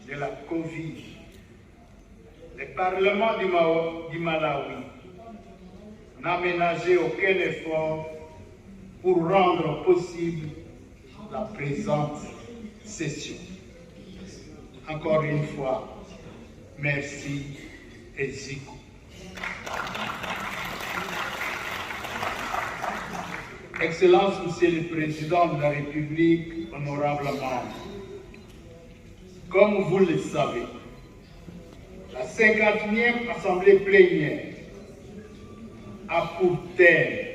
de la Covid, le Parlement du Malawi n'a ménagé aucun effort pour rendre possible la présente session. Encore une fois, merci et Zico. Excellence, Monsieur le Président de la République, honorables membres, comme vous le savez, la 51e Assemblée plénière a pour thème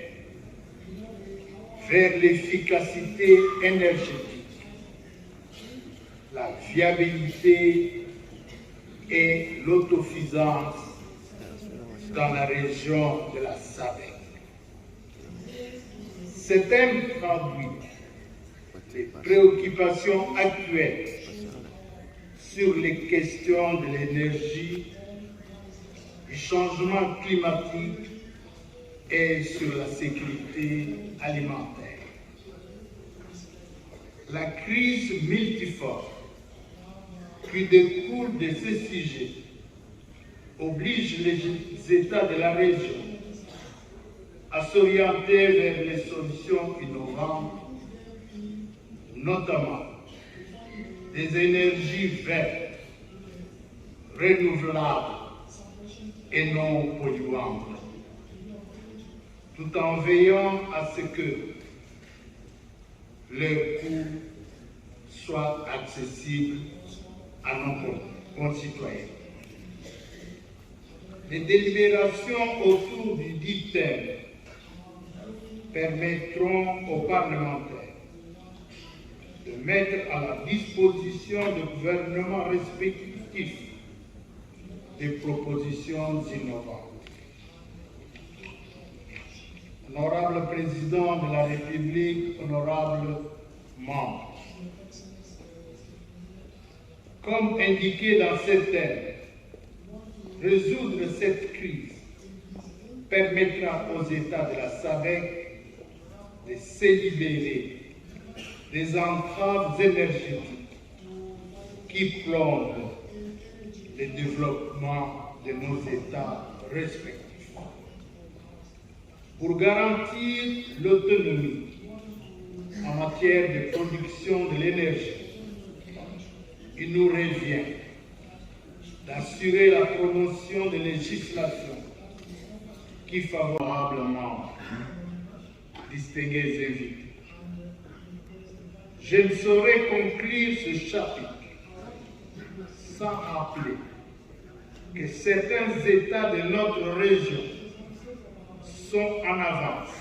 vers l'efficacité énergétique, la viabilité et l'autosuffisance dans la région de la SADC. Ce thème traduit les préoccupations actuelles sur les questions de l'énergie, du changement climatique et sur la sécurité alimentaire. La crise multiforme qui découle de ce sujet oblige les États de la région à s'orienter vers les solutions innovantes, notamment des énergies vertes, renouvelables et non polluantes, tout en veillant à ce que le coût soit accessible à nos concitoyens. Les délibérations autour du dit thème permettront aux parlementaires de mettre à la disposition des gouvernements respectifs des propositions innovantes. Honorable Président de la République, honorables membres, comme indiqué dans ce thème, résoudre cette crise permettra aux États de la SADC de se libérer des entraves énergétiques qui plongent le développement de nos États respectifs. Pour garantir l'autonomie en matière de production de l'énergie, il nous revient d'assurer la promotion de législation qui favorablement distingués invités. Je ne saurais conclure ce chapitre sans rappeler que certains États de notre région sont en avance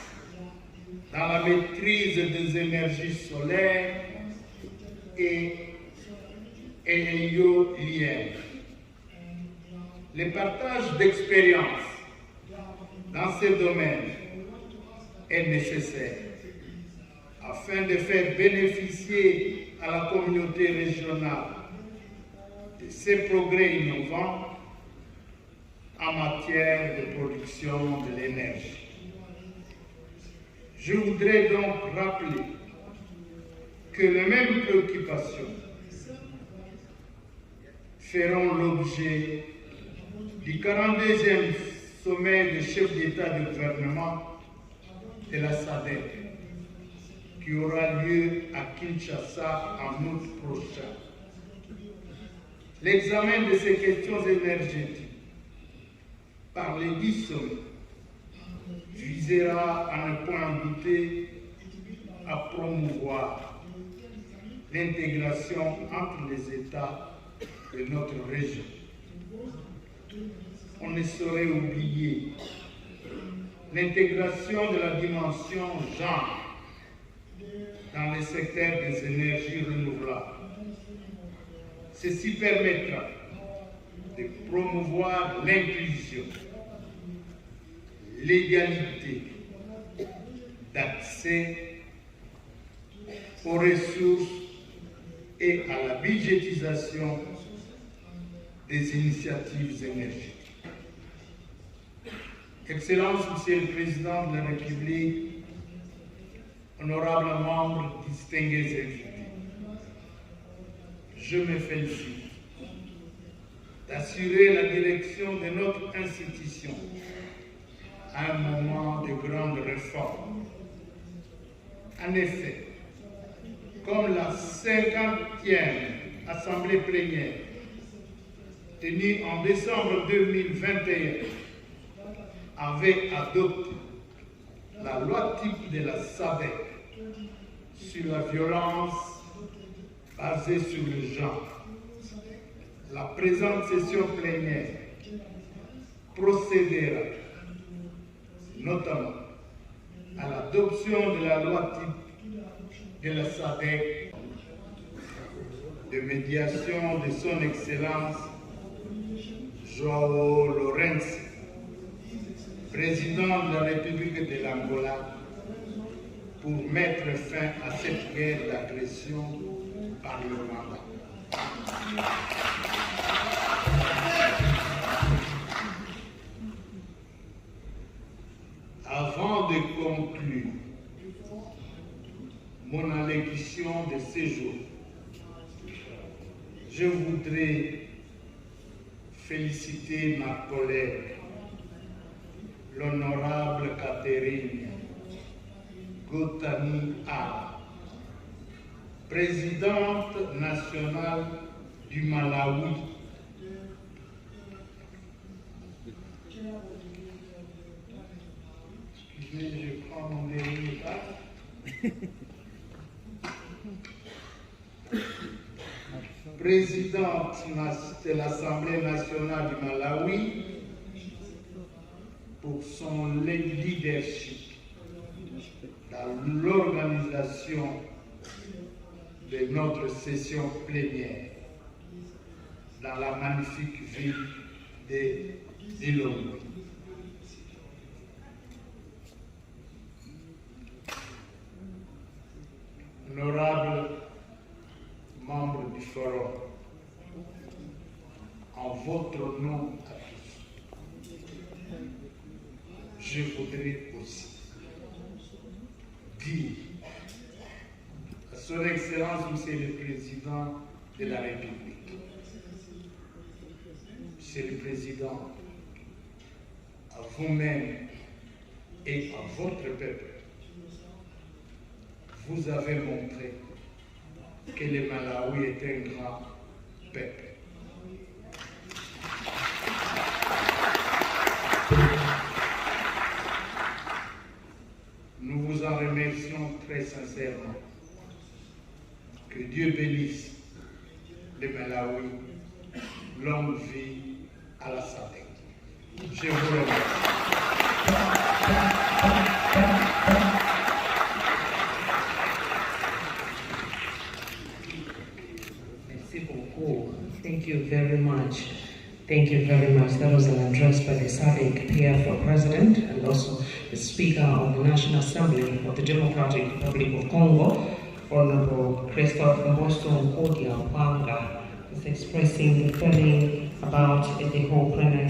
dans la maîtrise des énergies solaires et éoliennes. Le partage d'expériences dans ces domaines est nécessaire afin de faire bénéficier à la communauté régionale de ces progrès innovants en matière de production de l'énergie. Je voudrais donc rappeler que les mêmes préoccupations feront l'objet du 42e sommet des chefs d'État et de gouvernement de la SADC, qui aura lieu à Kinshasa en août prochain. L'examen de ces questions énergétiques par les 10 sommets visera à ne point en douter à promouvoir l'intégration entre les États de notre région. On ne saurait oublier l'intégration de la dimension genre dans le secteur des énergies renouvelables. Ceci permettra de promouvoir l'inclusion, l'égalité d'accès aux ressources et à la budgétisation des initiatives énergétiques. Excellence, Monsieur le Président de la République, honorables membres, distingués invités, je me félicite d'assurer la direction de notre institution à un moment de grande réforme. En effet, comme la 50e Assemblée plénière tenue en décembre 2021 avait adopté la loi type de la SADC sur la violence basée sur le genre, la présente session plénière procédera notamment à l'adoption de la loi type de la SADC de médiation de son Excellence João Lourenço, président de la République de l'Angola, pour mettre fin à cette guerre d'agression par le Rwanda. Avant de conclure mon allocution de séjour, je voudrais féliciter ma collègue, l'honorable Catherine Gotani A, présidente nationale du Malawi. Excusez, je prends mon dernier pas. Présidente de l'Assemblée nationale du Malawi, pour son leadership dans l'organisation de notre session plénière dans la magnifique ville de Lilongwe. Honorables membres du Forum, en votre nom à tous, je voudrais aussi dire à Son Excellence, Monsieur le Président de la République, Monsieur le Président, à vous-même et à votre peuple, vous avez montré que le Malawi est un grand peuple. Nous vous en remercions très sincèrement. Que Dieu bénisse le Malawi. Longue vie à la SADC. Je vous remercie. Thank you very much. Thank you very much. That was an address by the SADC peer for President and also the Speaker of the National Assembly of the Democratic Republic of Congo, Honorable Christophe Mbosso Odia Panga, is expressing the feeling about the whole premise